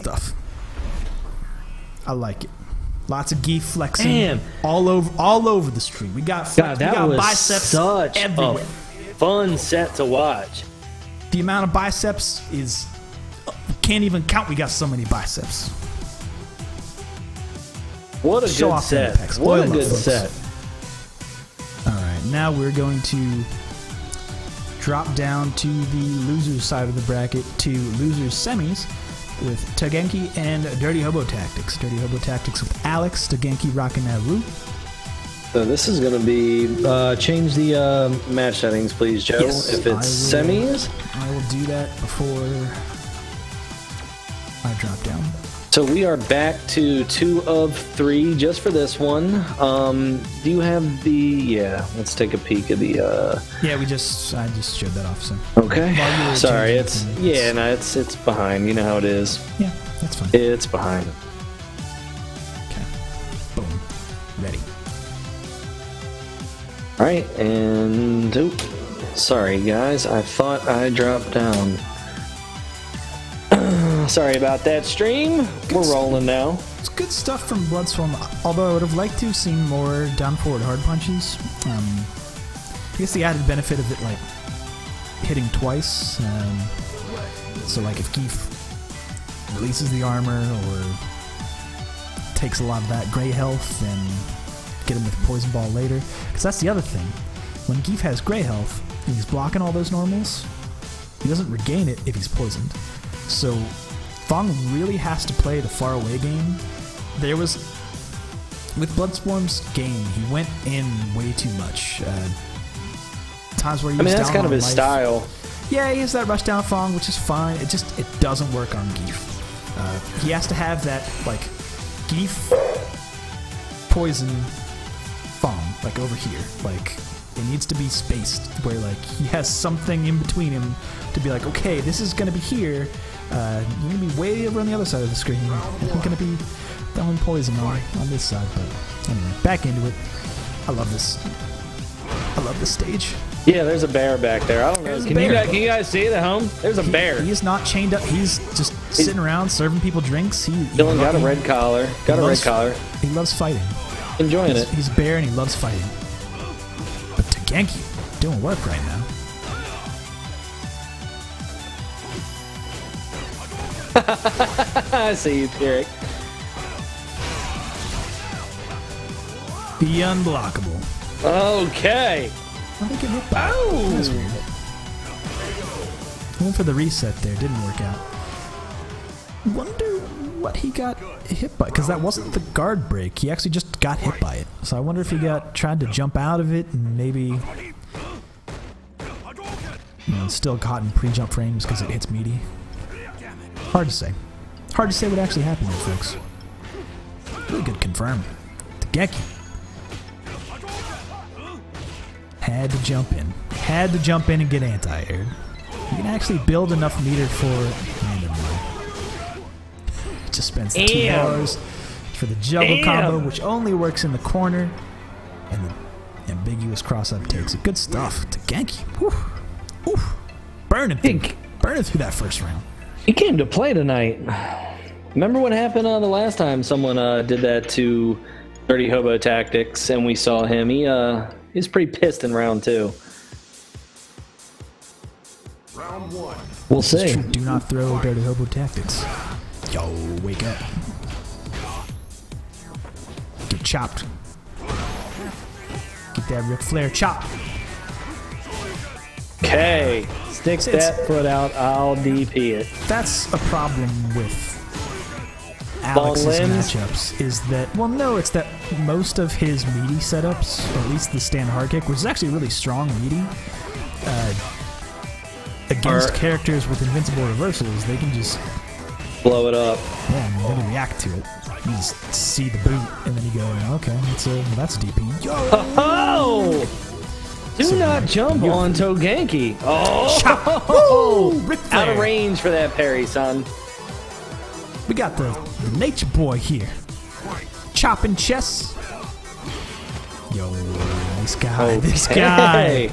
stuff. I like it. Lots of gi flexing. Man. all over the stream. We got God, that we got was biceps such everywhere. a fun set to watch. The amount of biceps is can't even count. We got so many biceps. What a Show good off the set. apex. What a Oil up, good folks. set. All right, now we're going to drop down to the losers side of the bracket to losers semis with Togenki and Dirty Hobo Tactics. Dirty Hobo Tactics with Alex, Togenki rocking that root. So this is going to be change the match settings, please, Joe. Yes, if it's I will. semis, I will do that before I drop down. so we are back to 2 of 3 just for this one. Do you have the? Yeah, let's take a peek at the. Yeah, I just showed that off. So Okay. While you were Sorry, changing it's things. yeah, no, it's behind. You know how it is. Yeah, that's fine. It's behind. Okay, boom, ready. All right, and sorry guys, I thought I dropped down. Sorry about that, stream. We're rolling now. It's good stuff from Bloodstorm, although I would have liked to have seen more down forward hard punches. I guess the added benefit of it, like, hitting twice. So, like, if Geef releases the armor or takes a lot of that gray health, then get him with Poison Ball later. Because that's the other thing. When Geef has gray health and he's blocking all those normals, he doesn't regain it if he's poisoned. So Fong really has to play the far away game. There was, with Bloodstorm's game, he went in way too much. Times where he was that's down kind of on his life. style. Yeah, he has that rush down Fong, which is fine. It doesn't work on Geef. He has to have that, like, Geef poison Fong, like over here. Like, it needs to be spaced where, like, he has something in between him to be like, okay, this is gonna be here. You're gonna be way over on the other side of the screen. I'm gonna be throwing poison on this side, but anyway, back into it. I love this. I love this stage. Yeah, there's a bear back there. I don't know. There's a Can bear. you guys see it at home? There's a bear. He is not chained up. He's just sitting around serving people drinks. Dylan got a red collar. Got a red collar. He loves fighting. Enjoying it. He's a bear and he loves fighting. But Togenki doing work right now. I see you, Eric. The unblockable. Okay. How did he get hit by? Oh. That's weird. Went for the reset there. Didn't work out. Wonder what he got hit by, because that wasn't the guard break. He actually just got hit by it. So I wonder if he tried to jump out of it and maybe still caught in pre-jump frames because it hits meaty. Hard to say. Hard to say what actually happened there, folks. Really good confirm. Togenki had to jump in. Had to jump in and get anti-aired. You can actually build enough meter for random one. Just spends the $2 for the juggle combo, which only works in the corner, and the ambiguous cross-up takes it. Good stuff. Togenki. Whew. Burning through that first round. He came to play tonight. Remember what happened the last time someone did that to Dirty Hobo Tactics and we saw him? He's pretty pissed in round 2. Round 1. We'll see. Do not throw Dirty Hobo Tactics. Yo, wake up. Get chopped. Get that Ric Flair chop. Okay. Stick that foot out. I'll DP it. That's a problem with Alex's matchups, is that, well, no, it's that most of his meaty setups, or at least the stand hard kick, which is actually really strong meaty, against characters with invincible reversals, they can just blow it up. Yeah, I mean, they can react to it. You just see the boot, and then you go, okay, that's DP. Yo! Oh! Do not jump on Togenki. Oh! Ric Flair. Out of range for that parry, son. We got the nature boy here. Chopping chess. Yo, this guy. This guy.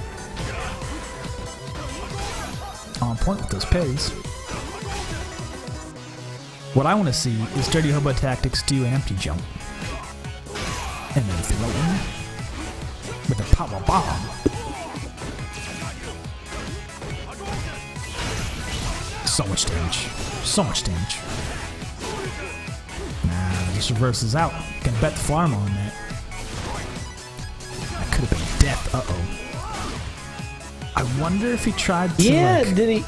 On point with those parries. What I want to see is Dirty Hobo Tactics do an empty jump. And then throw in with a power bomb. So much damage. So much damage. Nah, just reverses out. Can bet the farm on that. That could have been death. Uh-oh. I wonder if he tried to, did he...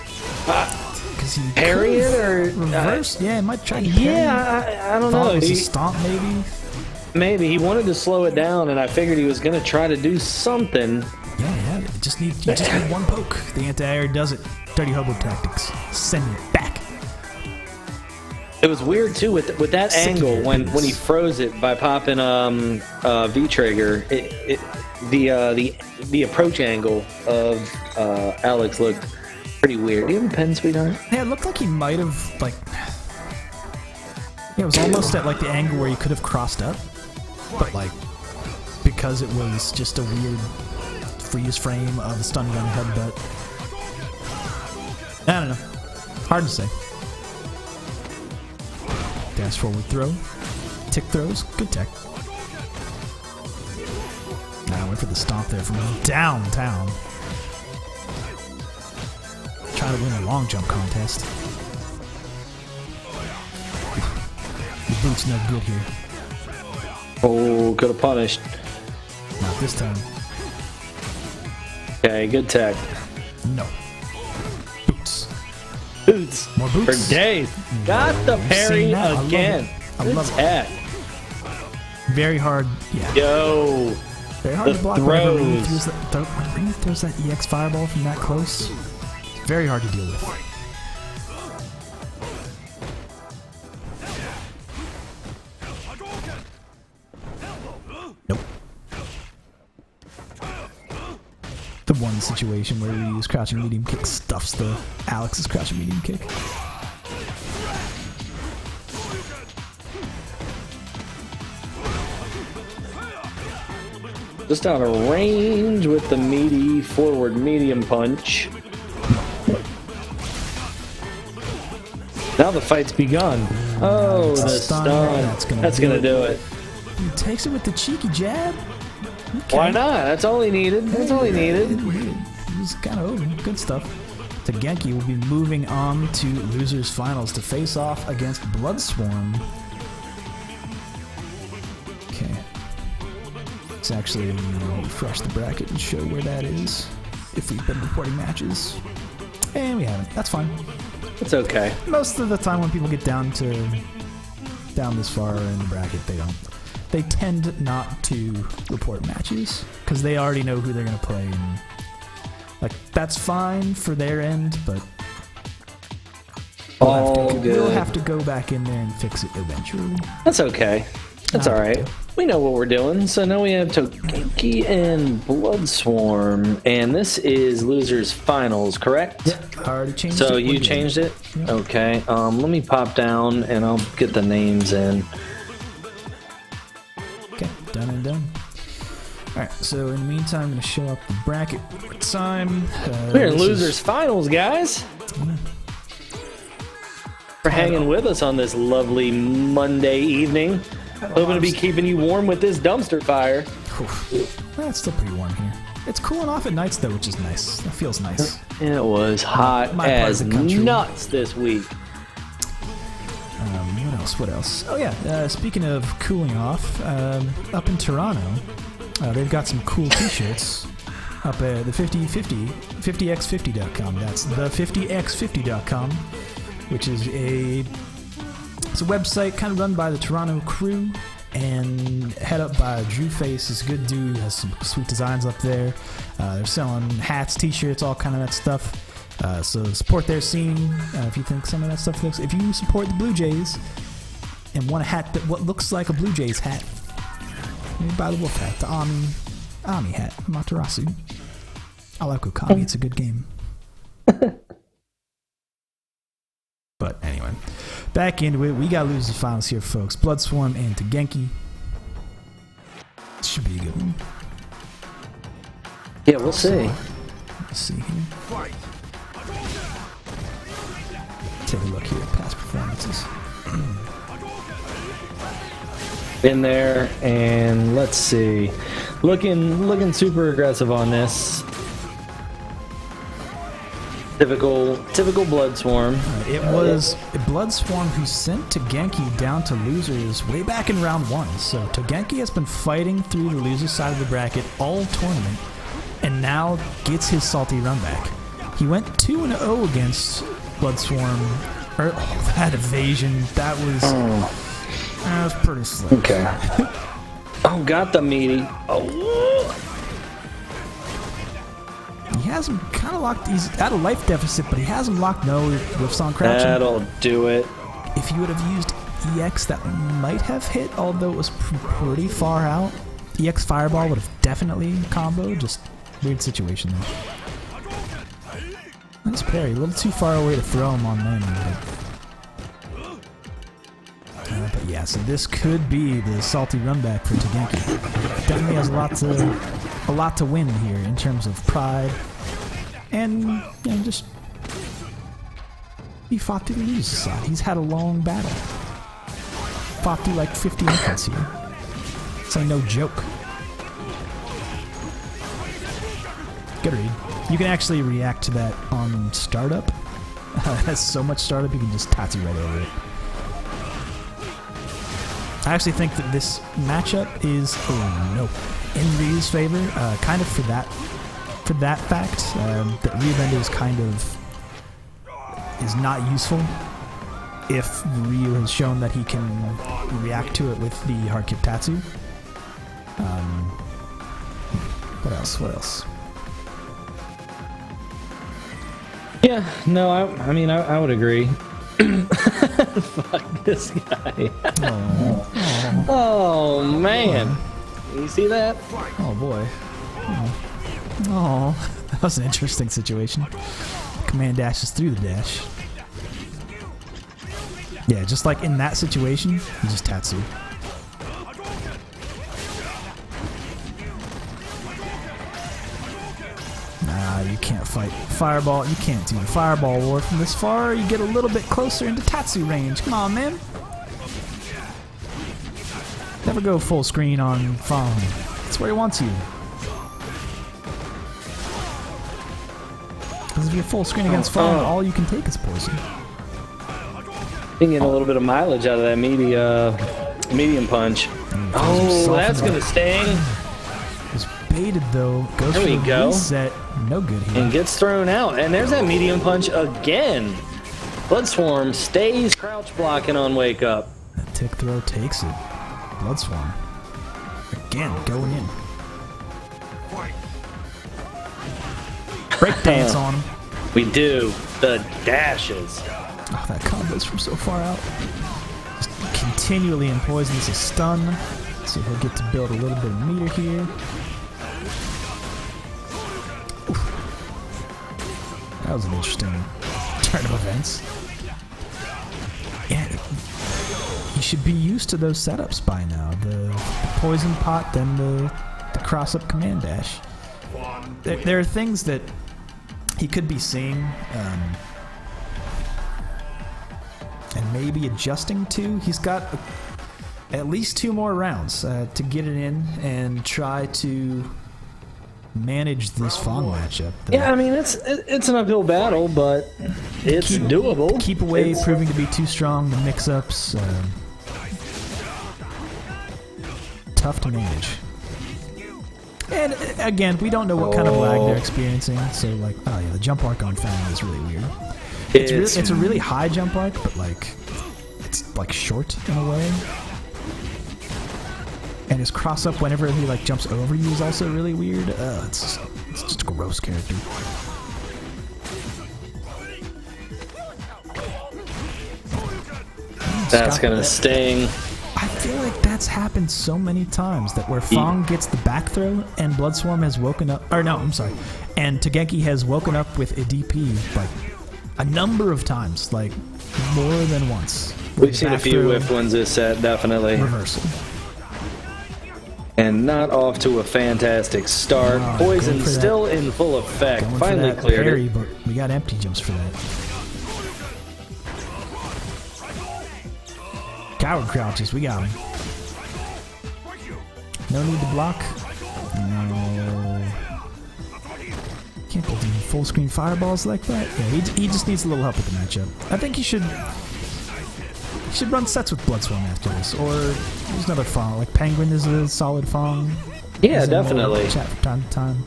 Because he parry it or... reverse? Yeah, he might try to parry. Yeah, I don't know. It was a stomp, maybe? Maybe. He wanted to slow it down, and I figured he was going to try to do something. Yeah. You just need one poke. The anti-air does it. Dirty Hobo Tactics. Send it back. It was weird, too, with that angle, when he froze it by popping V-Trigger, the approach angle of Alex looked pretty weird. Do you have a pen, sweetheart? Yeah, it looked like he might have, like... Yeah, it was almost at, like, the angle where he could have crossed up. But, like, because it was just a weird freeze frame of a stun gun headbutt. I don't know. Hard to say. Dash forward throw. Tick throws. Good tech. Now I went for the stomp there from downtown. Try to win a long jump contest. The boot's no good here. Oh, could have punished. Not this time. Okay, good tech. No. Boots. Boots. More boots. For days. Got the parry again. I love it. Tech. Very hard. Yeah. Yo. Very hard The to block whenever Rini throws that EX fireball from that close. Very hard to deal with. Nope. The one situation where we use crouching medium kick stuffs the Alex's crouching medium kick. Just out of range with the meaty forward medium punch. Now the fight's begun. Oh, the stun. That's gonna do it. He takes it with the cheeky jab. Okay. Why not? That's all he needed. That's all he needed. It was kind of over. Good stuff. So Genki will be moving on to Losers Finals to face off against Bloodswarm. Okay. Let's actually refresh the bracket and show where that is. If we've been reporting matches. And we haven't. That's fine. It's okay. Most of the time when people get down this far in the bracket, they tend not to report matches because they already know who they're going to play, and like that's fine for their end, but we'll have to go back in there and fix it eventually. That's okay. That's all right. We know what we're doing. So now we have Togeiki and Bloodswarm, and this is Losers Finals, correct? Yep, I already changed it. So you changed it? Yep. Okay. Let me pop down and I'll get the names in. Okay, done and done. Alright, so in the meantime, I'm going to show up the bracket one more time. We're in Losers Finals, guys. Yeah. For hanging with us on this lovely Monday evening. Hoping to be keeping you warm with this dumpster fire. It's still pretty warm here. It's cooling off at nights though, which is nice. That feels nice. It was hot as nuts this week. What else? Oh yeah, speaking of cooling off, up in Toronto, they've got some cool t-shirts up at the 50x50.com. That's the 50x50.com, which is it's a website kind of run by the Toronto crew and head up by Drew Face. Is a good dude, has some sweet designs up there. They're selling hats, t-shirts, all kind of that stuff. So support their scene if you think some of that stuff looks. If you support the Blue Jays and want a hat that what looks like a Blue Jays hat, maybe buy the Wolf hat, the Ami hat, Amaterasu. I like Okami. It's a good game. But anyway, back into it. We got Losers Finals here, folks. Bloodswarm and Togeiki. This should be a good one. Yeah, we'll see. Let's see here. Take a look here at past performances. in there, and let's see, looking super aggressive on this. Typical Blood Swarm. It was Blood Swarm who sent Togenki down to losers way back in round 1. So Togenki has been fighting through the loser side of the bracket all tournament, and now gets his salty run back. He went 2-0 against Blood Swarm. That evasion, that was pretty slick. Okay. Oh, got the meaty. Oh. He has him kind of locked. He's at a life deficit, but he has him locked. No whiffs on crouching. That'll do it. If you would have used EX, that might have hit, although it was pretty far out. EX Fireball would have definitely comboed. Just weird situation there. Nice parry. A little too far away to throw him on landing. But yeah, so this could be the salty run back for Togenki. Definitely has a lot to win here in terms of pride, and just he fought through the loser side. He's had a long battle. Fought through like 50 infants here. It's like no joke. Good read. You can actually react to that on startup. It has so much startup you can just Tatsu right over it. I actually think that this matchup is in Ryu's favor, kind of for that fact that Ryubendo is not useful if Ryu has shown that he can react to it with the hard kick Tatsu. What else? Yeah, no, I mean I would agree. Fuck this guy. Oh man. You see that? Oh boy. Oh, that was an interesting situation. Command dashes through the dash. Yeah, just like in that situation, you just Tatsu. Nah, you can't fight Fireball. You can't do the Fireball war from this far. You get a little bit closer into Tatsu range. Come on, man. Never go full screen on Fong. That's where he wants you. Because if you full screen against Fong, all you can take is poison. Getting a little bit of mileage out of that medium punch. Oh, that's gonna sting. Was baited though. Goes there for we the go. Reset. No good here. And gets thrown out. And there's that medium punch again. Blood Swarm stays crouch blocking on Wake Up. That tick throw takes it. Blood Swarm. Again, going in. Breakdance on him. We do. The dashes. Oh, that combo's from so far out. Just continually in poison. This is stun. So he'll get to build a little bit of meter here. Oof. That was an interesting turn of events. Yeah, you should be used to those setups by now. The poison pot, then the cross-up command dash. There are things that he could be seeing and maybe adjusting to. He's got at least 2 more rounds to get it in and try to manage this Fong matchup. Yeah, I mean it's an uphill battle, but it's doable. Keep away proving to be too strong. The mix-ups tough to manage. And again, we don't know what kind of lag they're experiencing. So like, oh yeah, the jump arc on Fang is really weird. It's a really high jump arc, but like it's like short in a way. And his cross up whenever he like jumps over you is also really weird. It's just a gross character. That's gonna sting. I feel like that's happened so many times that where Fong gets the back throw and Blood Swarm has woken up, or no, I'm sorry, and Togenki has woken up with a DP like a number of times, like more than once. We've seen a few whiffed ones this set, definitely. Reversal. And not off to a fantastic start. Poison still in full effect. Finally cleared parry, it. But we got empty jumps for that. Coward crouches. We got him. No need to block. No. Can't believe full screen fireballs like that. Yeah, he just needs a little help with the matchup. I think he should run sets with Bloodsworn after this, or use another Fong. Like Penguin is a solid Fong. Yeah, definitely. Chat from time to time.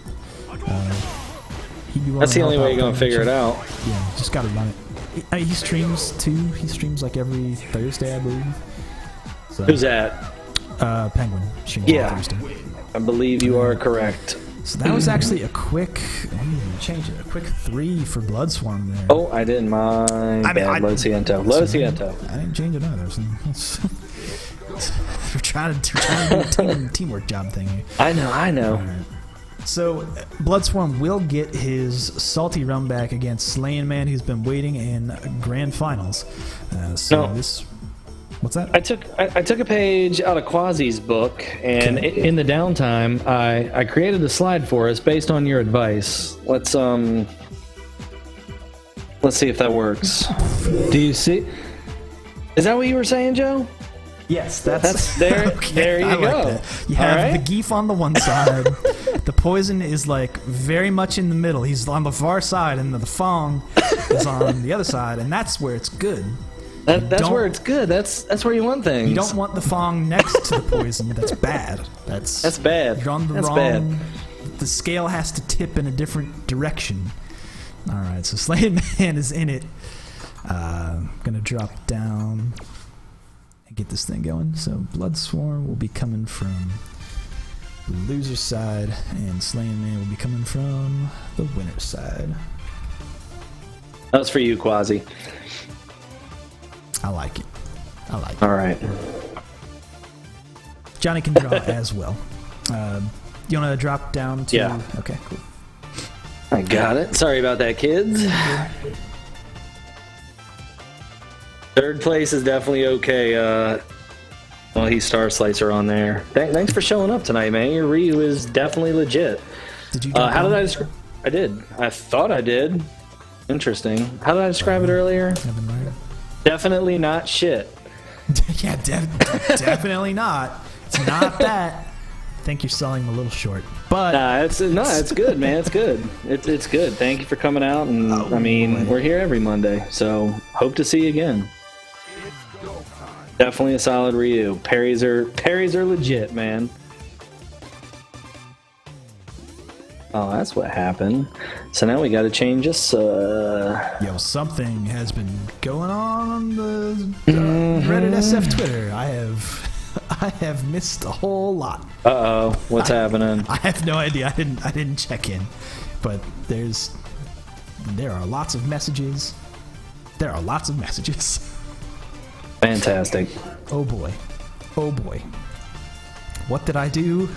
That's the only way you're gonna figure it out. Yeah, just gotta run it. He streams too. He streams like every Thursday, I believe. So, Who's that? Penguin. Streams on Yeah, Thursday. I believe you are correct. So that was actually a quick. Let me change it. A quick 3 for Bloodsworn there. Oh, I didn't mind. Lo Siento. Lo Siento. I didn't change it either. So we're trying to do a teamwork job thing here. I know. So, Bloodsworn will get his salty run back against Slaying Man, who's been waiting in grand finals. What's that? I took a page out of Quasi's book, and in the downtime, I created a slide for us based on your advice. Let's see if that works. Do you see? Is that what you were saying, Joe? Yes, that's there. okay, There you go. That. You have the Geef on the one side. The Poison is like very much in the middle. He's on the far side, and the Fong is on the other side, and that's where it's good. That's where it's good. That's where you want things. You don't want the Fong next to the Poison. That's bad. That's bad. You're on the That's wrong. bad. The scale has to tip in a different direction. All right, so Slaying Man is in it. Gonna drop down and get this thing going. So Bloodsworn will be coming from the loser's side, and Slaying Man will be coming from the winner's side. That's for you, Quasi. I like it. All right. Johnny can draw as well. You want to drop down to... Yeah. Okay, cool. I got it. Sorry about that, kids. Third place is definitely okay. Well, he's Star Slicer on there. Thanks for showing up tonight, man. Your Ryu is definitely legit. Did you? How did I describe? I did. I thought I did. Interesting. How did I describe it earlier? Definitely not shit. Yeah, definitely not. It's not that. I think you're selling a little short, but it's good, man. It's good. It's good. Thank you for coming out, and we're here every Monday, so hope to see you again. Definitely a solid Ryu. Parries are legit, man. Oh, that's what happened. So now we got to change this. Yo, something has been going on the Reddit SF Twitter. I have missed a whole lot. Uh-oh, what's happening? I have no idea. I didn't check in, but there are lots of messages. Fantastic. Oh boy. What did I do?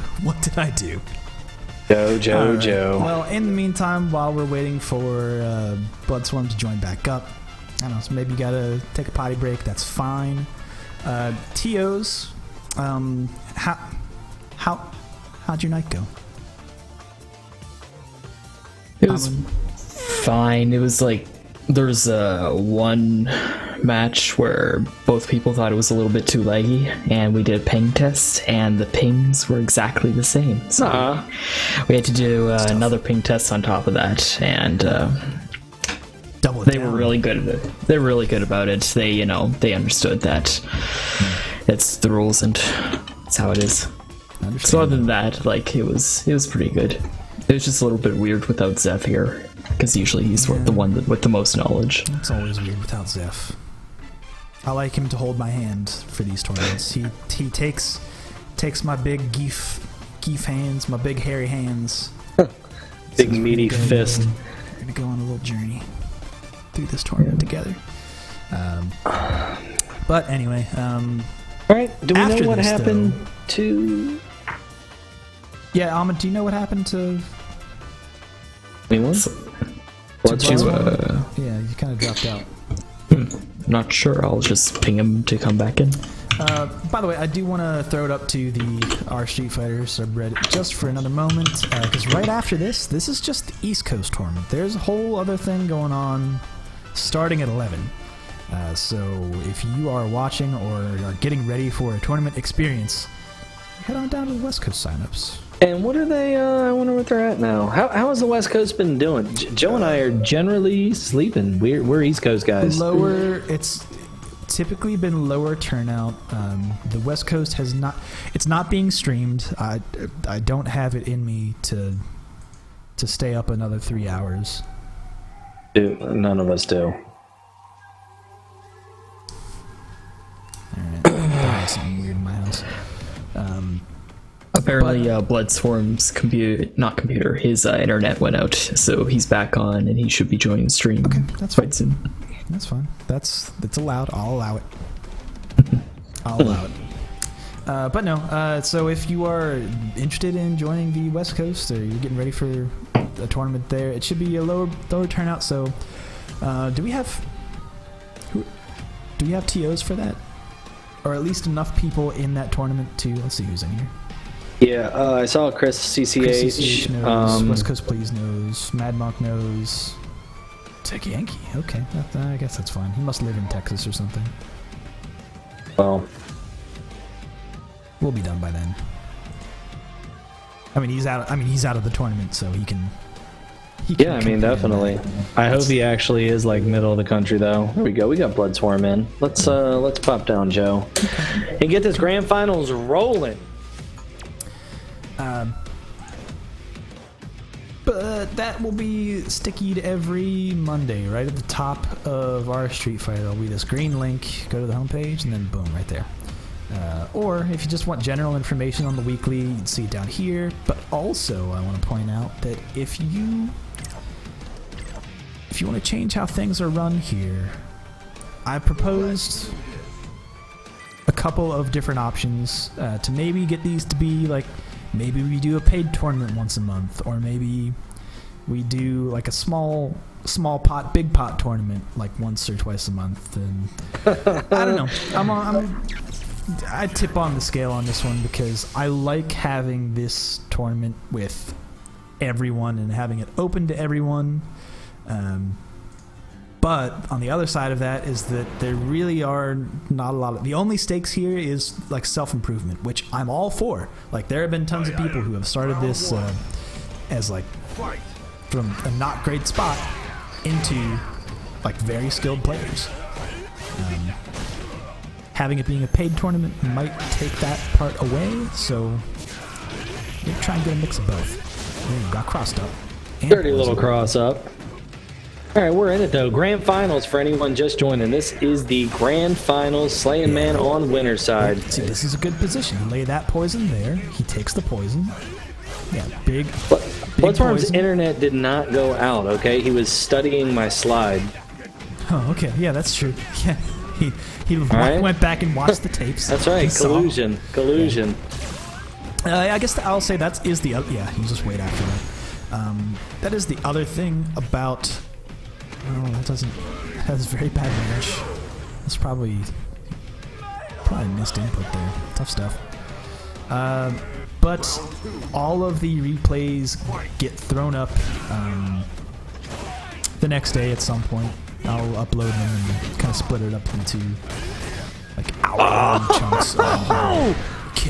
Joe. Well, in the meantime, while we're waiting for Bloodsworn to join back up, I don't know, so maybe you gotta take a potty break. That's fine. TOs, how'd your night go? It was fine. It was like there's one match where both people thought it was a little bit too laggy, and we did a ping test, and the pings were exactly the same. So we had to do another ping test on top of that, and they were really good at it. They were really good about it. They understood that it's the rules and it's how it is. So other than that, like it was pretty good. It was just a little bit weird without Zeph here, because usually he's the one with the most knowledge. It's always weird without Zeph. I like him to hold my hand for these tournaments. He takes my big geef hands, my big hairy hands. Big meaty fist. We're gonna go on a little journey through this tournament together. But anyway, all right. Do we know what happened to? Yeah, Ahmed, do you know what happened to? Anyone? Yeah, you kind of dropped out. Not sure. I'll just ping him to come back in. By the way, I do want to throw it up to the R Street Fighter subreddit just for another moment, because right after this is just the East Coast tournament. There's a whole other thing going on starting at 11. So if you are watching or are getting ready for a tournament experience, head on down to the West Coast signups. And what are they? I wonder what they're at now. How has the West Coast been doing? Joe and I are generally sleeping. We're East Coast guys. Lower. It's typically been lower turnout. The West Coast has not. It's not being streamed. I don't have it in me to stay up another 3 hours. Dude, none of us do. Alright, something weird in my house. Apparently, Bloodstorm's his internet went out, so he's back on, and he should be joining the stream that's quite soon. That's fine. That's allowed. I'll allow it. I'll allow it. But no. So if you are interested in joining the West Coast, or you're getting ready for a tournament there, it should be a lower turnout. So, do we have TOs for that, or at least enough people in that tournament to? Let's see who's in here. Yeah, I saw Chris CCH. Chris CCH knows. West Coast Please knows. Mad Monk knows. Tech Yankee. Okay, I guess that's fine. He must live in Texas or something. Well, we'll be done by then. I mean, he's out of the tournament, so he can. Yeah, I mean, definitely. I hope he actually is like middle of the country, though. There we go. We got Bloodstorm in. Let's pop down, Joe, and get this grand finals rolling. But that will be sticky to every Monday, right at the top of our Street Fighter. There'll be this green link. Go to the homepage, and then boom, right there. Or if you just want general information on the weekly, you can see it down here. But also, I want to point out that if you want to change how things are run here, I proposed a couple of different options to maybe get these to be like, maybe we do a paid tournament once a month, or maybe we do like a small pot, big pot tournament like once or twice a month. And I don't know. I tip on the scale on this one because I like having this tournament with everyone and having it open to everyone. But on the other side of that is that there really are not a lot of... The only stakes here is like self-improvement, which I'm all for. Like, there have been tons of people who have started this as like from a not great spot into like very skilled players. Having it being a paid tournament might take that part away, so we'll try and get a mix of both. There you got crossed up. Dirty little cross up. All right, we're in it though. Grand finals for anyone just joining. This is the grand finals. Slaying Man on winner's side. See, this is a good position. You lay that poison there. He takes the poison. Yeah, big. Bloodstorm's internet did not go out. Okay, he was studying my slide. Oh, okay. Yeah, that's true. Yeah, he went back and watched the tapes. That's right. Collusion. I guess I'll say that is the other. Yeah, you just wait after that. That is the other thing about. Oh, that's very bad range. That's probably missed input there. Tough stuff. But all of the replays get thrown up the next day at some point. I'll upload them and kind of split it up into like hour-long chunks. Oh!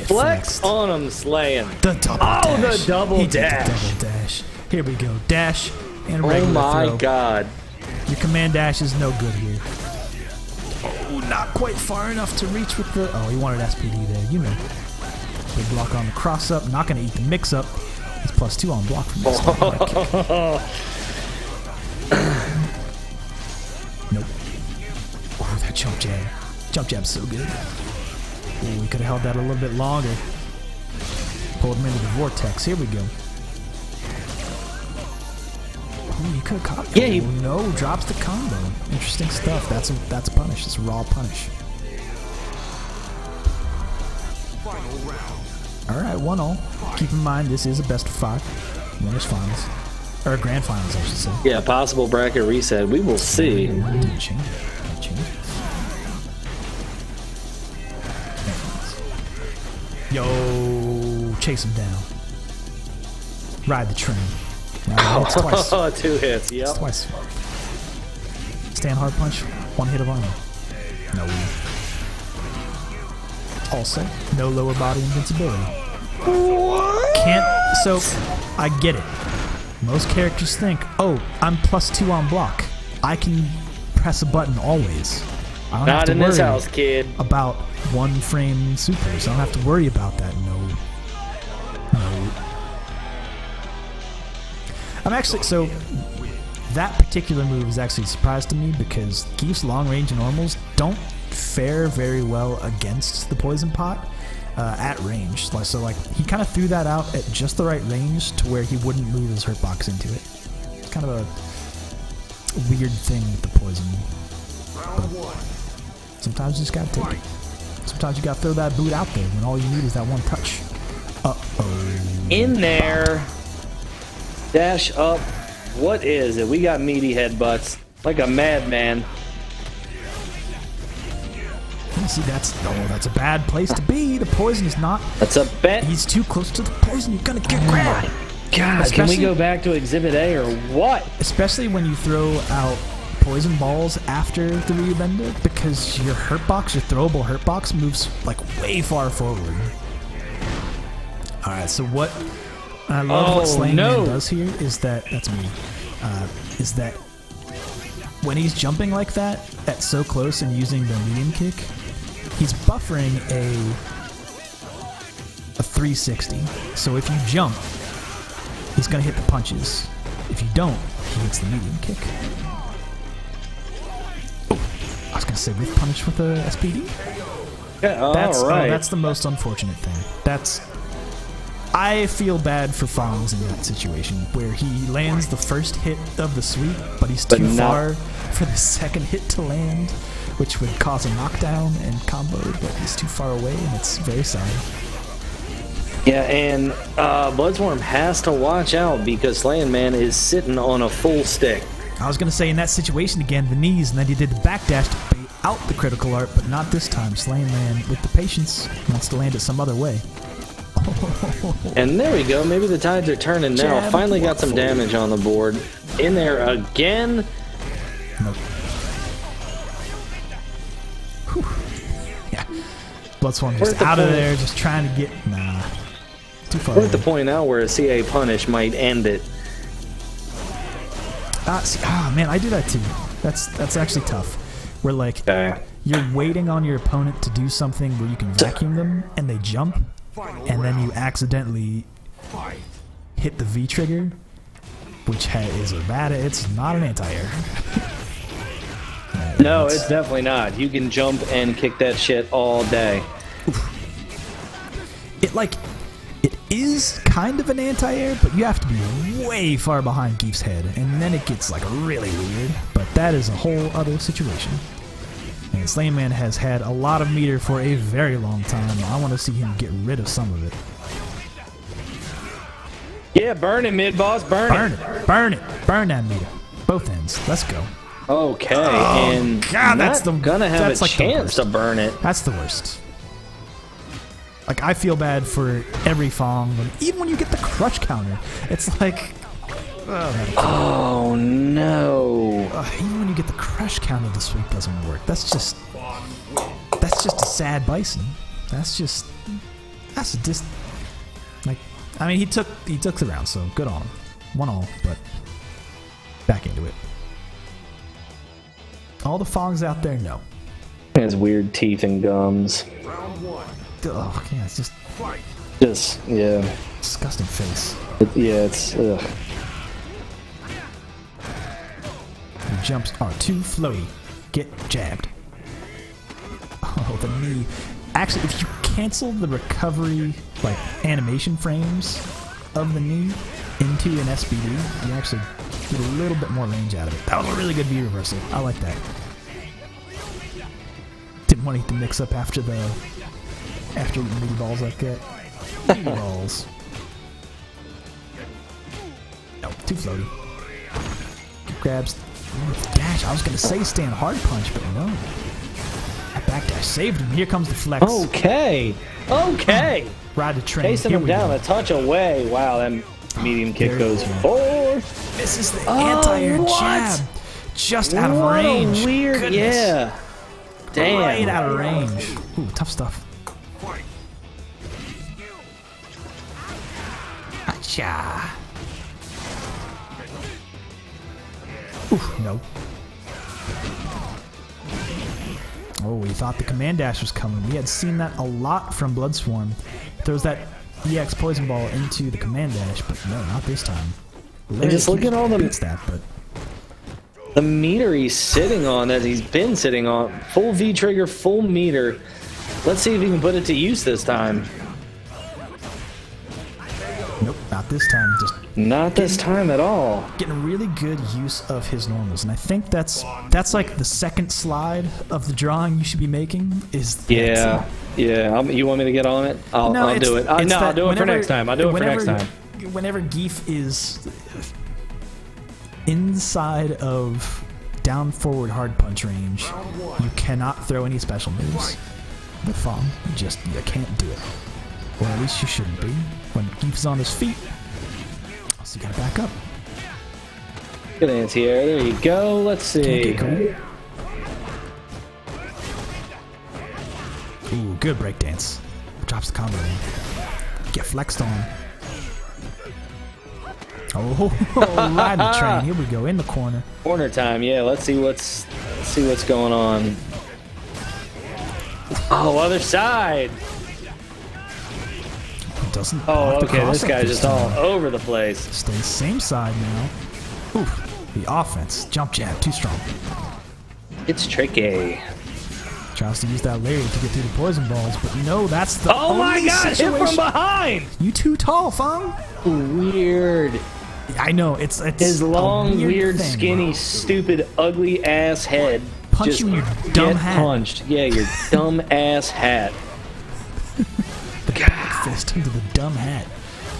Flex on him, Slaying. The double dash. The double he dash. Did the double dash. Here we go. Dash and regular throw. Oh my throw. God. Your command dash is no good here. Oh, not quite far enough to reach with the... Oh, he wanted SPD there, you know. Big block on the cross up. Not going to eat the mix up. He's +2 on block from this. Nope. Oh, that jump jab. Jump jab's so good. Oh, we could have held that a little bit longer. Pulled him into the vortex. Here we go. Oh, he could have caught. Yeah, no, drops the combo. Interesting stuff. That's a punish. It's a raw punish. All right, 1-0. Keep in mind this is a best of 5 winners finals, or grand finals, I should say. Yeah, possible bracket reset. We will see. Didn't change it. Didn't change it. Yo, chase him down. Ride the train. It's twice. 2 hits. Yep. It's twice. Stand hard punch. 1 hit of armor. No. Also, no lower body invincibility. Can't. So, I get it. Most characters think, oh, I'm +2 on block. I can press a button always. I don't have Not to in this worry house, kid. about one frame supers. I don't have to worry about that. No. I'm actually, so that particular move is actually a surprise to me because Geef's long range normals don't fare very well against the poison pot at range. So like he kind of threw that out at just the right range to where he wouldn't move his hurtbox into it. It's kind of a weird thing with the poison. But sometimes you just gotta take it. Sometimes you gotta throw that boot out there when all you need is that one touch. Uh-oh. In there. Dash up. What is it? We got meaty headbutts. Like a madman. See, that's a bad place to be. The poison is not. That's a bet. He's too close to the poison. You're gonna get grabbed. God, can we go back to Exhibit A or what? Especially when you throw out poison balls after the Ryubenda, because your hurtbox, your throwable hurtbox, moves like way far forward. All right, so what I love what Slaying Man does here is that's me. Is that when he's jumping like that, at so close and using the medium kick, he's buffering a 360. So if you jump, he's gonna hit the punches. If you don't, he hits the medium kick. I was gonna say with punish with a SPD. Yeah, That's the most unfortunate thing. I feel bad for Fonz in that situation where he lands the first hit of the sweep, but he's too far for the second hit to land, which would cause a knockdown and combo, but he's too far away, and it's very sad. Yeah, and Bloodsworm has to watch out because Slaying Man is sitting on a full stick. I was going to say, in that situation again, the knees, and then he did the backdash to bait out the critical art, but not this time. Slaying Man, with the patience, wants to land it some other way. And there we go. Maybe the tides are turning now. Jab, Finally got some damage on the board. In there again. Nope. Whew. Yeah. Bloodsworm just out of there, just trying to get... Nah. Too far We're at the point now where a CA punish might end it. Man, I do that too. That's actually tough. Where like you're waiting on your opponent to do something where you can vacuum them and they jump, and then you accidentally hit the V trigger, which is a bad. It's not an anti-air. No, it's definitely not. You can jump and kick that shit all day. It is kind of an anti-air, but you have to be way far behind Geef's head, and then it gets like really weird. But that is a whole other situation. And Slaying Man has had a lot of meter for a very long time. I want to see him get rid of some of it. Yeah, burn it, mid-boss. Burn it. Burn that meter. Both ends. Let's go. Okay, and God, that's gonna have a chance to burn it. That's the worst. Like, I feel bad for every Fong, even when you get the crush counter. It's like... Oh, no. Even when you get the crush counter, the sweep doesn't work. That's just a sad Bison. That's like, I mean, he took the round, so good on him. 1-1, but back into it. All the Fongs out there, no. He has weird teeth and gums. Oh, yeah, it's just yeah. Disgusting face. It's ugh. The jumps are too floaty. Get jabbed. Oh, the knee. Actually, if you cancel the recovery, like, animation frames of the knee into an SPD, you actually get a little bit more range out of it. That was a really good V reversal. I like that. Didn't want it to mix up after the meaty balls like that. Meaty balls. No, too floaty. Grabs. Dash. I was going to say stand hard punch, but no. That backdash saved him. Here comes the flex. Okay. Ride the train. Chasing him down a touch away. Wow, that medium kick goes forward. This is the anti-air jab. Just out of range. Weird, Goodness. yeah. Damn. right out of range. Ooh, tough stuff. Acha. Ooh, no. Oh, we thought the command dash was coming. We had seen that a lot from Bloodswarm. Throws that EX poison ball into the command dash, but no, not this time. And just look at all the beats that, but the meter he's sitting on, that he's been sitting on. Full V trigger, full meter. Let's see if he can put it to use this time. nope, not this time. Just Not this time at all. getting really good use of his normals, and I think that's like the second slide of the drawing you should be making. Is that. Yeah, yeah. You want me to get on it? I'll do it. No, I'll do it for next time. I'll do it for next time. Whenever Geef is inside of down forward hard punch range, you cannot throw any special moves with Fong. You can't do it. Or at least you shouldn't be. When Geef is on his feet, so you gotta back up. Good anti-air. There you go. Let's see. Ooh, good breakdance. Drops the combo. Get flexed on. Oh, riding the train. Here we go in the corner. Corner time. Yeah. Let's see what's going on. Oh, other side. Doesn't. Oh, block the okay. This crossover guy's just all time. over the place. Stays same side now. Oof. The offense. Jump jab. Too strong. It's tricky. Tries to use that lariat to get through the poison balls, but no, that's the Oh my only God! Hit situation. from behind. You too tall, Fong. Weird. I know, it's His a long, weird, thing. skinny, stupid, ugly ass head. Punch just you in your dumb get hat. punched. Yeah, your dumb ass hat. The back fist into the dumb hat.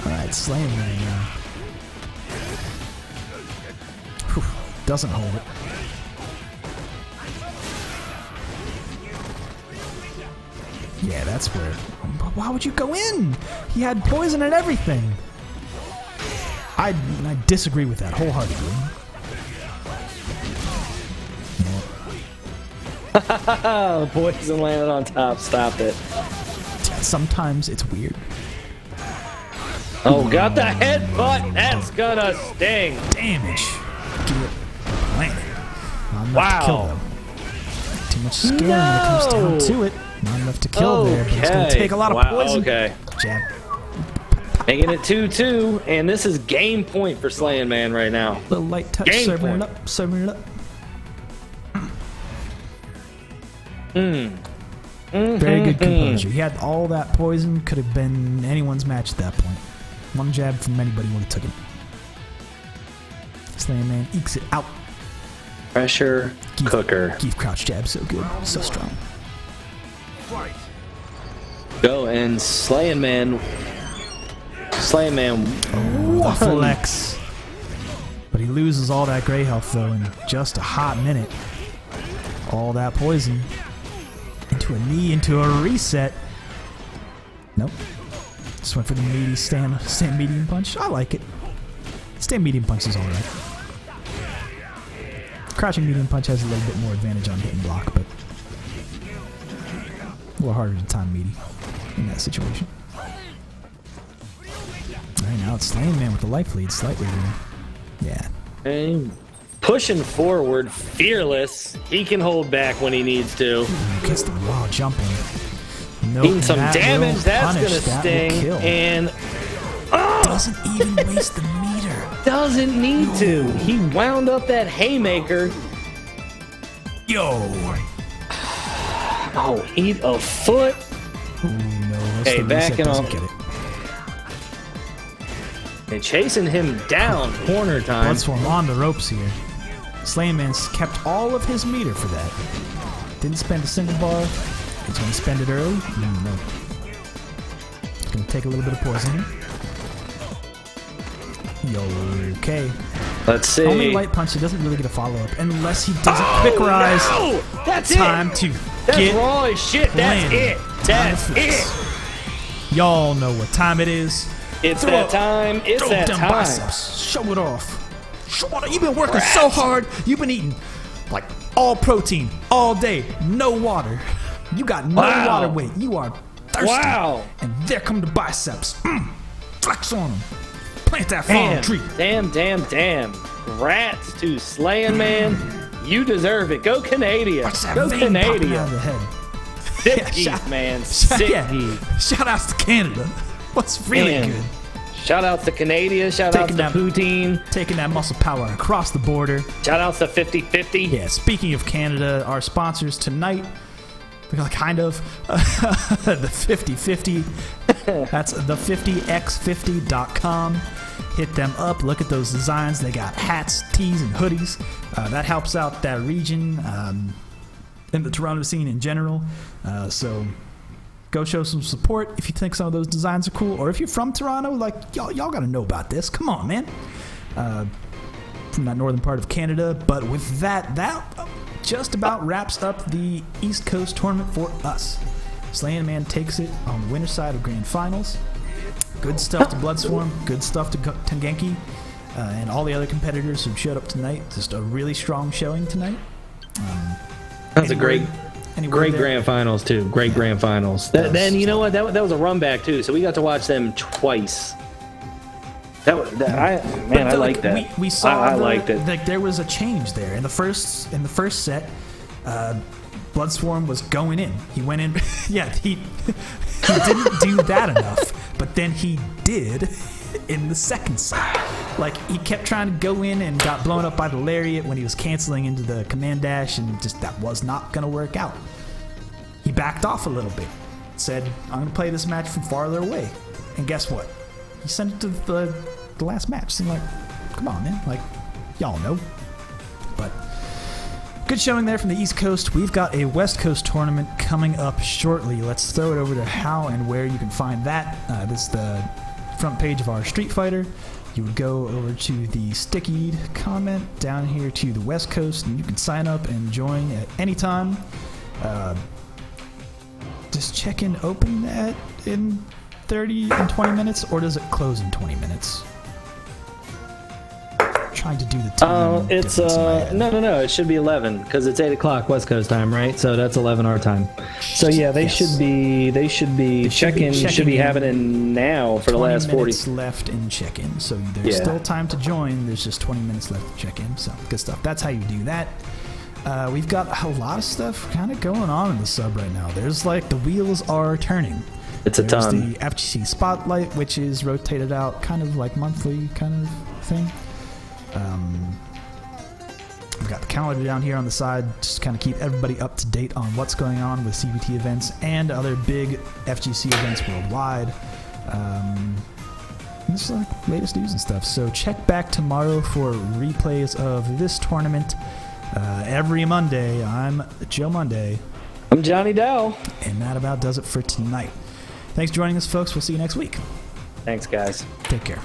Alright, slaying right now. Whew, doesn't hold it. Yeah, that's where. Why would you go in? He had poison and everything. I disagree with that wholeheartedly. Oh, poison landed on top. Stop it. Sometimes it's weird. Oh, got the headbutt. That's gonna sting. Damage. Get planted. Not enough Wow. to kill them. Too much scaring when it comes down to it. Not enough to kill there, but it's gonna take a lot of poison. Okay. Jab. Making it 2-2, and this is game point for Slaying Man right now. Little light touch, Game serving point. it up, serving it up. Very good composure. He had all that poison, could have been anyone's match at that point. One jab from anybody would have took it. Slaying Man ekes it out. Pressure cooker. Geef crouch jab, so good, so strong. Go and Slaying Man. Slaying Man. The flex. But he loses all that gray health though in just a hot minute. All that poison. Into a knee, into a reset. Nope. Just went for the meaty stand medium punch. I like it. Stand medium punch is alright. Crouching medium punch has a little bit more advantage on hit and block, but a little harder to time meaty in that situation. Alright, now it's Slaying Man with the life lead slightly. Yeah. And pushing forward, fearless. He can hold back when he needs to. Gets the wall jumping. Nope, Needing some that damage. will That's punish, gonna that will sting. kill. And Doesn't even waste the meter. doesn't need to. He wound up that haymaker. Yo. Oh, eat a foot. Ooh, no, Hey, the reset backing doesn't off. get it. And chasing him down. Corner time. Bloodswarm on the ropes here. Slaying Man's kept all of his meter for that. Didn't spend a single bar. He's going to spend it early. No. He's going to take a little bit of poison. Yo, okay. Let's see. Only light punch, he doesn't really get a follow-up unless he doesn't quick rise. No! That's Time it. to That's get raw as shit. That's planted. it. That's Time to it. flex. Y'all know what time it is. It's Throw that up. time. It's Throw that them time. biceps. Show it off. Show it off. You've been working so hard. You've been eating like all protein, all day, no water. You got no Wow. water weight. You are thirsty. Wow. And there come the biceps. Flex on them. Plant that fallen tree. Damn. Rats to slaying, man. You deserve it. Go Canada. Watch that Go vein popping out of Canada. the head. Sick Yeah, geese, shout- man. Sick geese. Shout outs to Canada. What's really Man. good? Shout outs to Canada. Shout outs Taking to that- poutine. Taking that muscle power across the border. Shout outs to 50-50. Yeah, speaking of Canada, our sponsors tonight, kind of, the 50-50. That's the 50x50.com. Hit them up. Look at those designs. They got hats, tees, and hoodies. That helps out that region and the Toronto scene in general. So go show some support if you think some of those designs are cool. Or if you're from Toronto, y'all got to know about this. Come on, man. From that northern part of Canada. But with that just about wraps up the East Coast tournament for us. Slaying Man takes it on the winner's side of Grand Finals. Good stuff to Bloodswarm, good stuff to Tengenki, and all the other competitors who showed up tonight. Just a really strong showing tonight. That's a great Great grand finals too. Great grand finals. Then you know what? That was a run back too. So we got to watch them twice. I like that. We saw. I liked it. Like there was a change there in the first set. Bloodswarm was going in. He went in. Yeah, he didn't do that enough, but then he did in the second set. Like he kept trying to go in and got blown up by the lariat when he was canceling into the command dash, and just that was not going to work out. He backed off a little bit. Said, "I'm going to play this match from farther away," and guess what? He sent it to the last match. Seemed like, come on, man. Like, y'all know. But good showing there from the East Coast. We've got a West Coast tournament coming up shortly. Let's throw it over to how and where you can find that. This is the front page of our Street Fighter. You would go over to the Sticky comment down here to the West Coast, and you can sign up and join at any time. Does check-in open in 30 and 20 minutes, or does it close in 20 minutes? Trying to do the time. It's difference in my head. no. It should be 11 because it's 8 o'clock West Coast time, right? So that's 11 our time. So yeah, they Yes. should be check-in should be in. happening now for the 20 last 40. minutes left in check-in, so there's Yeah. still time to join. There's just 20 minutes left to check in, so good stuff. That's how you do that. We've got a lot of stuff kind of going on in the sub right now. There's the wheels are turning. It's a There's ton. the FGC Spotlight, which is rotated out kind of like monthly kind of thing. We've got the calendar down here on the side, just kind of keep everybody up to date on what's going on with CBT events and other big FGC events worldwide. This is latest news and stuff. So check back tomorrow for replays of this tournament. Every Monday, I'm Joe Monday, I'm Johnny Dow. and that about does it for tonight. Thanks for joining us, folks. We'll see you next week. Thanks, guys. Take care.